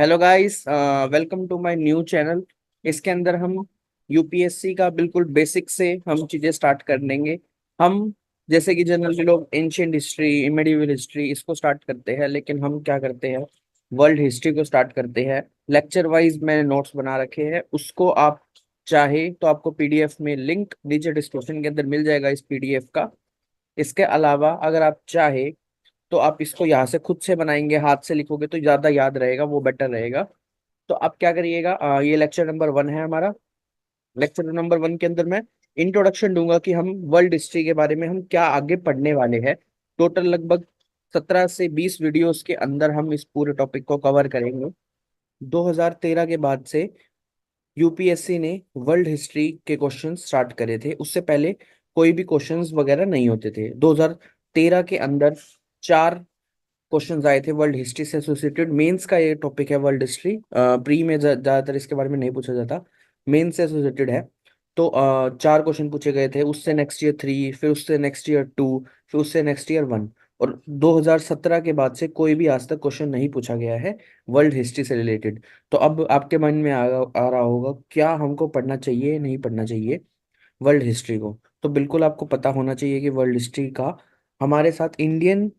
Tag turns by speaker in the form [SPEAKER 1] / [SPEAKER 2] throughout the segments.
[SPEAKER 1] Hello guys, welcome to my new channel. इसके अंदर हम यूपीएससी का बिल्कुल बेसिक से हम चीजें स्टार्ट कर लेंगे। हम जैसे कि जनरली लोग एंशियंट हिस्ट्री, मेडिवल हिस्ट्री इसको स्टार्ट करते हैं, लेकिन हम क्या करते हैं, वर्ल्ड हिस्ट्री को स्टार्ट करते हैं। लेक्चर वाइज मैंने नोट्स बना रखे हैं, उसको आप चाहे तो आपको पीडीएफ में लिंक नीचे डिस्क्रिप्शन के अंदर मिल जाएगा इस पीडीएफ का। इसके अलावा अगर आप चाहे तो आप इसको यहाँ से खुद से बनाएंगे, हाथ से लिखोगे तो ज्यादा याद रहेगा, वो बेटर रहेगा। तो आप क्या करिएगा, ये लेक्चर नंबर 1 है हमारा। लेक्चर नंबर 1 के अंदर मैं इंट्रोडक्शन दूंगा कि हम वर्ल्ड हिस्ट्री के बारे में हम क्या आगे पढ़ने वाले हैं। टोटल लगभग 17 से 20 वीडियोस के अंदर हम इस पूरे टॉपिक को कवर करेंगे। 2013 के बाद से यूपीएससी ने वर्ल्ड हिस्ट्री के क्वेश्चन स्टार्ट करे थे, उससे पहले कोई भी क्वेश्चंस वगैरह नहीं होते थे। 2013 के अंदर 4 क्वेश्चंस आए थे वर्ल्ड हिस्ट्री से एसोसिएटेड। मेंस का ये टॉपिक है वर्ल्ड हिस्ट्री, प्री में ज्यादातर इसके बारे में नहीं पूछा जाता, मेंस से एसोसिएटेड है। तो 4 क्वेश्चन पूछे गए थे, उससे नेक्स्ट ईयर 3, फिर उससे नेक्स्ट ईयर 2, फिर उससे नेक्स्ट ईयर 1। और 2017 के बाद से कोई भी आज तक क्वेश्चन नहीं पूछा गया है वर्ल्ड हिस्ट्री से रिलेटेड। तो अब आपके मन में आ रहा होगा क्या हमको पढ़ना चाहिए नहीं पढ़ना चाहिए वर्ल्ड हिस्ट्री को। तो बिल्कुल आपको पता होना चाहिए कि वर्ल्ड हिस्ट्री का हमारे साथ इंडियन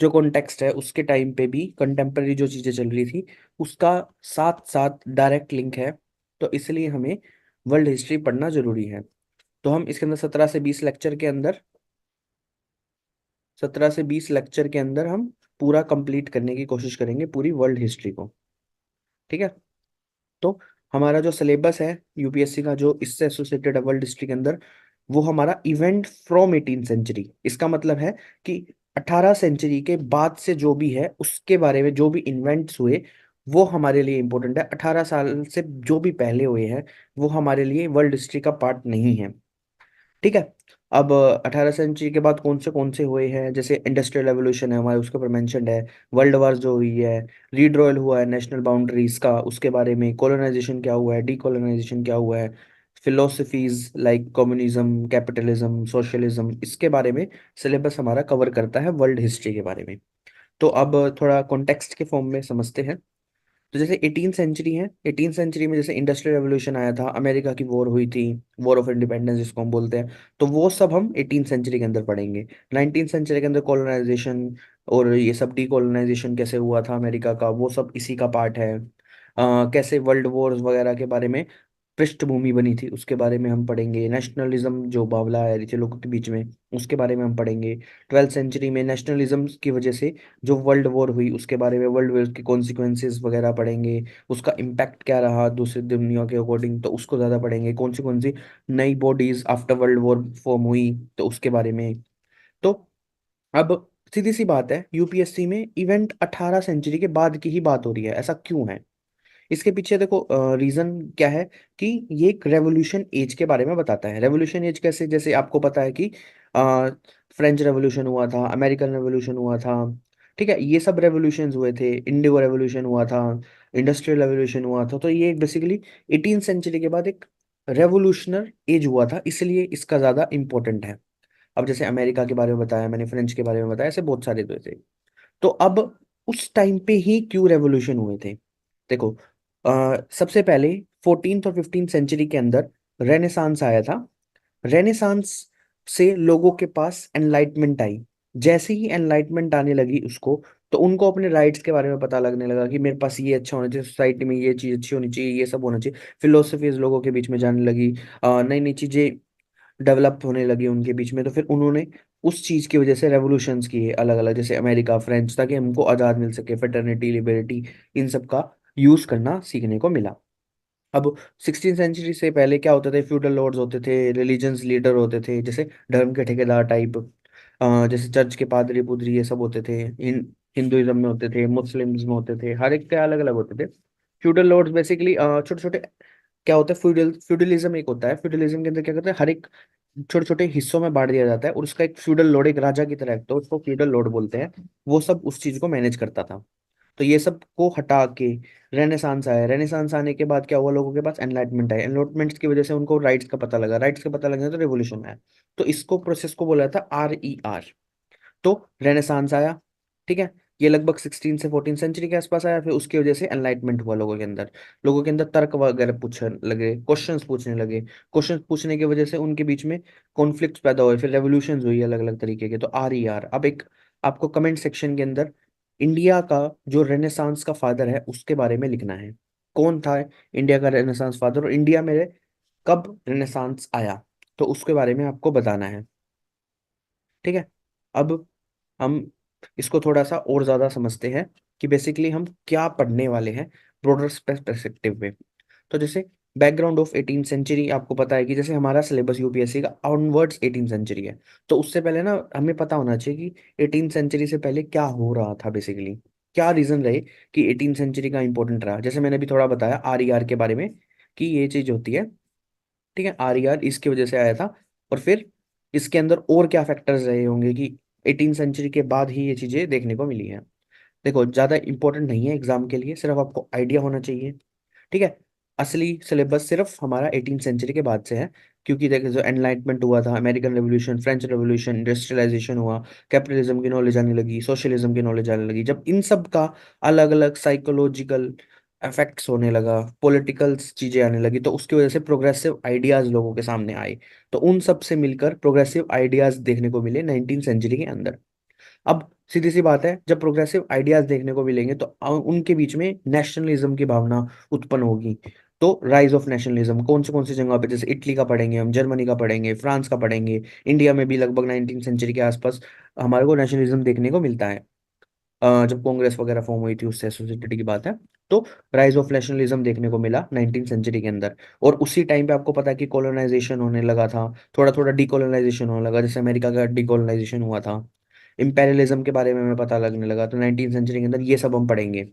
[SPEAKER 1] जो कॉन्टेक्स्ट है उसके टाइम पे भी कंटेम्प्रेरी जो चीजें चल रही थी उसका साथ साथ डायरेक्ट लिंक है। तो इसलिए हमें वर्ल्ड हिस्ट्री पढ़ना जरूरी है। तो हम इसके अंदर 17 से 20 लेक्चर के अंदर हम पूरा कंप्लीट करने की कोशिश करेंगे पूरी वर्ल्ड हिस्ट्री को। ठीक है। तो हमारा जो सिलेबस है यूपीएससी का जो इससे एसोसिएटेड है वर्ल्ड हिस्ट्री के अंदर, वो हमारा इवेंट फ्रॉम 18th सेंचुरी। इसका मतलब है कि 18 सेंचुरी के बाद से जो भी है उसके बारे में जो भी इन्वेंट्स हुए वो हमारे लिए इंपॉर्टेंट है। 18 साल से जो भी पहले हुए हैं वो हमारे लिए वर्ल्ड हिस्ट्री का पार्ट नहीं है। ठीक है। अब 18 सेंचुरी के बाद कौन से हुए हैं, जैसे इंडस्ट्रियल रेवोल्यूशन है हमारे, उसके ऊपर मेंशन्ड है। वर्ल्ड वार जो हुई है, रीड्रॉयल हुआ है नेशनल बाउंड्रीज का, उसके बारे में कॉलोनाइजेशन क्या हुआ है, डीकोलोनाइजेशन क्या हुआ है, philosophies like communism, capitalism, socialism, इसके बारे में सिलेबस हमारा कवर करता है वर्ल्ड हिस्ट्री के बारे में। तो अब थोड़ा कॉन्टेक्स्ट के फॉर्म में समझते हैं। तो जैसे 18th सेंचुरी है, 18th सेंचुरी में जैसे इंडस्ट्रियल रेवोल्यूशन आया था, अमेरिका की वॉर हुई थी, वॉर ऑफ इंडिपेंडेंस जिसको हम बोलते हैं। तो वो सब हम 18th सेंचुरी के अंदर पढ़ेंगे। 19th सेंचुरी के अंदर कॉलोनाइजेशन और ये सब डीकोलोनाइजेशन कैसे हुआ था अमेरिका का, वो सब इसी का पार्ट है। कैसे वर्ल्ड वॉर्स वगैरह के बारे में पृष्ठभूमि बनी थी उसके बारे में हम पढ़ेंगे। नेशनलिज्म जो बावला आ रही थी लोगों के बीच में उसके बारे में हम पढ़ेंगे। 12th सेंचुरी में नेशनलिज्म की वजह से जो वर्ल्ड वॉर हुई उसके बारे में, वर्ल्ड वॉर के कॉन्सिक्वेंसेस वगैरह पढ़ेंगे। उसका इम्पैक्ट क्या रहा दूसरी दुनिया के अकॉर्डिंग, तो उसको ज़्यादा पढ़ेंगे। कौन सी नई bodies after world war form हुई तो उसके बारे में। तो अब सीधी सी बात है, यूपीएससी में इवेंट 18 सेंचुरी के बाद की ही बात हो रही है, ऐसा क्यों है? इसके पीछे देखो रीजन क्या है कि ये एक रेवोल्यूशन एज के बारे में बताता है। रेवोल्यूशन एज कैसे, जैसे आपको पता है कि फ्रेंच रेवोल्यूशन हुआ था, अमेरिकन रेवोल्यूशन हुआ था। ठीक है, ये सब रेवोल्यूशंस हुए थे, इंडिगो रेवोल्यूशन हुआ था, इंडस्ट्रियल रेवोल्यूशन हुआ था। तो ये बेसिकली 18th सेंचुरी के बाद एक रेवोल्यूशनर एज हुआ था, इसलिए इसका ज्यादा इंपॉर्टेंट है। अब जैसे अमेरिका के बारे में बताया मैंने, फ्रेंच के बारे में बताया, ऐसे बहुत सारे हुए थे। तो अब उस टाइम पे ही क्यों रेवोल्यूशन हुए थे? देखो, सबसे पहले 14th और 15th सेंचुरी के अंदर रेनेसांस आया था। रेनेसांस से लोगों के पास एनलाइटमेंट आई। जैसे ही एनलाइटमेंट आने लगी उसको, तो उनको अपने राइट्स के बारे में पता लगने लगा कि मेरे पास ये अच्छा होना चाहिए, सोसाइटी में ये चीज अच्छी होनी चाहिए, ये सब होना चाहिए। फिलोसफीज लोगों के बीच में जाने लगी, नई नई चीजें डेवलप होने लगी उनके बीच में। तो फिर उन्होंने उस चीज की वजह से रेवोल्यूशंस किए अलग अलग, जैसे अमेरिका, फ्रेंच, ताकि हमको आजाद मिल सके, फेटर्निटी, लिबर्टी, इन सब का यूज करना सीखने को मिला। अब 16th सेंचुरी से पहले क्या होते थे, फ्यूडल लॉर्ड्स होते थे, रिलीजन्स लीडर होते थे, जैसे धर्म के ठेकेदार टाइप, जैसे चर्च के पादरी पुदरी ये सब होते थे। हिंदुइज्म में होते थे, मुस्लिम्स में होते थे, हर एक के अलग अलग होते थे। फ्यूडल लॉर्ड्स बेसिकली छोटे छोटे क्या होता है, फ्यूडलिज्म एक होता है। फ्यूडलिज्म के अंदर क्या करते हैं, हर एक छोटे छोटे हिस्सों में बांट दिया जाता है और उसका एक फ्यूडल लॉर्ड, एक राजा की तरह, तो उसको फ्यूडल लॉर्ड बोलते हैं। वो सब उस चीज को मैनेज करता था। तो ये सब को हटा के रेनेसांस आया। रेनेसांस आने के बाद क्या हुआ, लोगों के पास एनलाइटमेंट आया। एनलाइटमेंट की वजह से उनको राइट्स का पता लगा, राइट्स का पता लगने तो रेवोल्यूशन आया। तो इसको प्रोसेस को बोला था RER। तो रेनेसांस आया। ठीक है। ये लगभग 16 से 14 सेंचुरी के आसपास आया, फिर उसकी वजह से एनलाइटमेंट हुआ लोगों के अंदर। लोगों के अंदर तर्क वगैरह पूछने लगे, क्वेश्चंस पूछने लगे। क्वेश्चंस पूछने की वजह से उनके बीच में कॉन्फ्लिक्ट्स पैदा हुए, फिर रेवोल्यूशंस हुई अलग अलग तरीके के। तो आर ई आर, अब एक आपको कमेंट सेक्शन के अंदर इंडिया का जो रेनेसांस का फादर है उसके बारे में लिखना है। कौन था इंडिया का रेनेसांस फादर, और इंडिया में कब रेनेसांस आया, तो उसके बारे में आपको बताना है। ठीक है। अब हम इसको थोड़ा सा और ज्यादा समझते हैं कि बेसिकली हम क्या पढ़ने वाले हैं ब्रॉडर पर्सपेक्टिव में। तो जैसे बैकग्राउंड ऑफ 18 सेंचुरी, आपको पता है कि जैसे हमारा सिलेबस यूपीएससी का ऑनवर्ड्स 18 सेंचुरी है, तो उससे पहले ना हमें पता होना चाहिए कि 18 सेंचुरी से पहले क्या हो रहा था, बेसिकली क्या रीजन रहे कि 18 सेंचुरी का इंपॉर्टेंट रहा। जैसे मैंने अभी थोड़ा बताया आर ई आर के बारे में कि ये चीज होती है। ठीक है, आर ई आर इसकी वजह से आया था। और फिर इसके अंदर और क्या फैक्टर्स रहे होंगे कि 18 सेंचुरी के बाद ही ये चीजें देखने को मिली हैं। देखो ज्यादा इंपॉर्टेंट नहीं है एग्जाम के लिए, सिर्फ आपको आइडिया होना चाहिए। ठीक है। असली सिलेबस सिर्फ हमारा 18 सेंचुरी के बाद से है, क्योंकि देखो जो एनलाइटमेंट हुआ था, American revolution, French revolution, industrialisation हुआ, कैपिटलिज्म की नॉलेज आने लगी, सोशलिज्म की नॉलेज आने लगी, जब इन सब का अलग अलग साइकोलॉजिकल इफेक्ट्स होने लगा, पॉलिटिकल चीजें आने लगी, तो उसकी वजह से प्रोग्रेसिव आइडियाज लोगों के सामने आए। तो उन सब से मिलकर प्रोग्रेसिव आइडियाज देखने को मिले 19 सेंचुरी के अंदर। अब सीधी सी बात है, जब प्रोग्रेसिव आइडियाज देखने को मिलेंगे तो उनके बीच में नेशनलिज्म की भावना उत्पन्न होगी। तो राइज ऑफ नेशनलिज्म कौन सी जगह पे, जैसे इटली का पढ़ेंगे हम, जर्मनी का पढ़ेंगे, फ्रांस का पढ़ेंगे, इंडिया में भी लगभग 19 सेंचुरी के आसपास हमारे को नेशनलिज्म देखने को मिलता है। जब कांग्रेस वगैरह फॉर्म हुई थी उससे एसोसिएटेड की बात है। तो राइज ऑफ नेशनलिज्म देखने को मिला 19 सेंचुरी के अंदर। और उसी टाइम पे आपको पता है कि कॉलोनाइजेशन होने लगा था, थोड़ा थोड़ा डीकोलोनाइजेशन होने लगा, जैसे अमेरिका का डीकोलोनाइजेशन हुआ था। इंपेरियलिज्म के बारे में हमें पता लगने लगा, तो 19 सेंचुरी के अंदर ये सब हम पढ़ेंगे।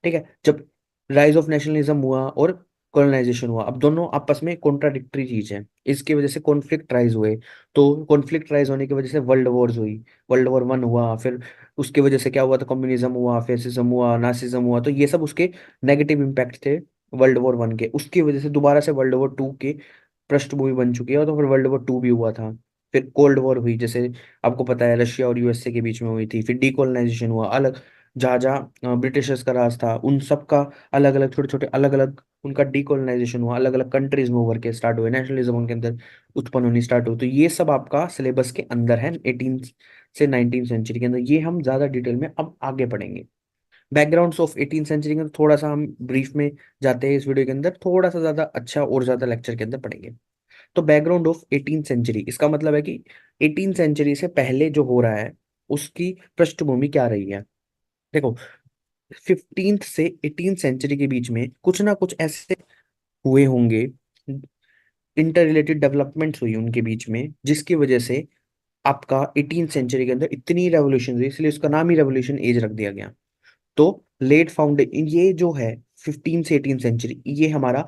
[SPEAKER 1] ठीक है। जब राइज ऑफ नेशनलिज्म हुआ और कॉलोनाइजेशन हुआ, अब दोनों आपस में कॉन्ट्राडिक्टरी चीज है, इसकी वजह से कॉन्फ्लिक्ट राइज हुए। तो कॉन्फ्लिक्ट राइज होने की वजह से वर्ल्ड वॉर्स हुई। वर्ल्ड वॉर 1 हुआ, फिर उसकी वजह से क्या हुआ था, कम्युनिज्म हुआ, फेसिज्म हुआ, नासिज्म हुआ, तो ये सब उसके नेगेटिव इम्पैक्ट थे वर्ल्ड वॉर 1 के। उसकी वजह से दोबारा से वर्ल्ड वॉर 2 के पृष्ठभूमि बन चुकी है, तो फिर वर्ल्ड वॉर 2 भी हुआ था। फिर कोल्ड वॉर हुई, जैसे आपको पता है रशिया और यूएसए के बीच में हुई थी। फिर डीकोलोनाइजेशन हुआ, अलग जहाँ जहाँ ब्रिटिशर्स का राज था उन सब का अलग अलग छोटे छोटे अलग अलग उनका डीकोलोनाइजेशन हुआ, अलग अलग कंट्रीज में उभर के स्टार्ट हुए, नेशनलिज्म उनके अंदर उत्पन्न होनी स्टार्ट हुई। तो ये सब आपका सिलेबस के अंदर है 18 से 19 सेंचुरी के अंदर, ये हम ज्यादा डिटेल में अब आगे पढ़ेंगे। बैकग्राउंड्स ऑफ 18 सेंचुरी के अंदर थोड़ा सा हम ब्रीफ में जाते हैं, इस वीडियो के अंदर थोड़ा सा ज्यादा अच्छा और ज्यादा लेक्चर के अंदर पढ़ेंगे। तो बैकग्राउंड ऑफ 18 सेंचुरी, इसका मतलब है कि 18 सेंचुरी से पहले जो हो रहा है उसकी पृष्ठभूमि क्या रही है। देखो 15th से 18 सेंचुरी के बीच में कुछ ना कुछ ऐसे हुए होंगे, इंटर रिलेटेड डेवलपमेंट्स हुई उनके बीच में, जिसकी वजह से आपका 18 सेंचुरी के अंदर इतनी रेवोल्यूशन हुई, इसलिए उसका नाम ही रेवोल्यूशन एज रख दिया गया। तो लेट फाउंडेशन ये जो है 15 से 18 सेंचुरी, ये हमारा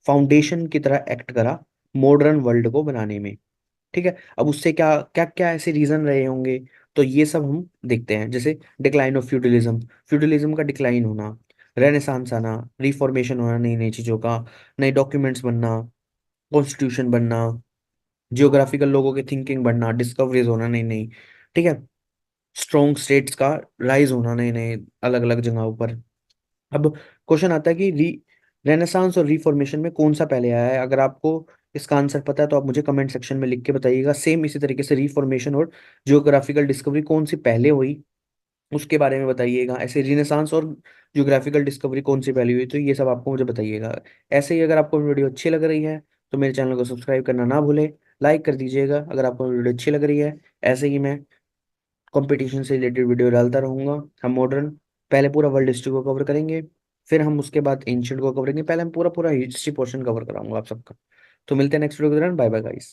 [SPEAKER 1] फाउंडेशन की तरह एक्ट करा मॉडर्न वर्ल्ड को बनाने में। ठीक है। अब उससे क्या क्या क्या ऐसे रीजन रहे होंगे, तो ये सब हम देखते हैं। जैसे डिक्लाइन ऑफ फ्यूडलिज्म, फ्यूडलिज्म का डिक्लाइन होना, रेनेसांस आना, रिफॉर्मेशन होना नई नई चीजों का, नए डॉक्यूमेंट्स बनना, कॉन्स्टिट्यूशन बनना, जियोग्राफिकल लोगों की थिंकिंग बढ़ना, डिस्कवरीज होना नई नई। ठीक है। स्ट्रॉन्ग स्टेट्स का राइज होना नए नए अलग अलग जगहों पर। अब क्वेश्चन आता है कि रेनेसांस और रिफॉर्मेशन में कौन सा पहले आया है। अगर आपको इसका आंसर पता है तो आप मुझे कमेंट सेक्शन में लिख के बताइएगा। सेम इसी तरीके से रिफॉर्मेशन और जियोग्राफिकल डिस्कवरी कौन सी पहले हुई उसके बारे में बताइएगा। ऐसे रिनेसांस और जियोग्राफिकल डिस्कवरी कौन सी पहले हुई, तो ये सब आपको मुझे बताइएगा। ऐसे ही अगर आपको वीडियो अच्छी लग रही है तो मेरे चैनल को सब्सक्राइब करना ना भूलें, लाइक कर दीजिएगा अगर आपको वीडियो अच्छी लग रही है। ऐसे ही मैं कंपटीशन से रिलेटेड वीडियो डालता रहूंगा। हम मॉडर्न पहले पूरा वर्ल्ड हिस्ट्री को कवर करेंगे, फिर हम उसके बाद एंशियंट को कवर करेंगे, पहले हम पूरा पूरा हिस्ट्री पोर्शन कवर कराऊंगा आप सबका। तो मिलते हैं नेक्स्ट वीडियो के दौरान, बाय बाय गाइस।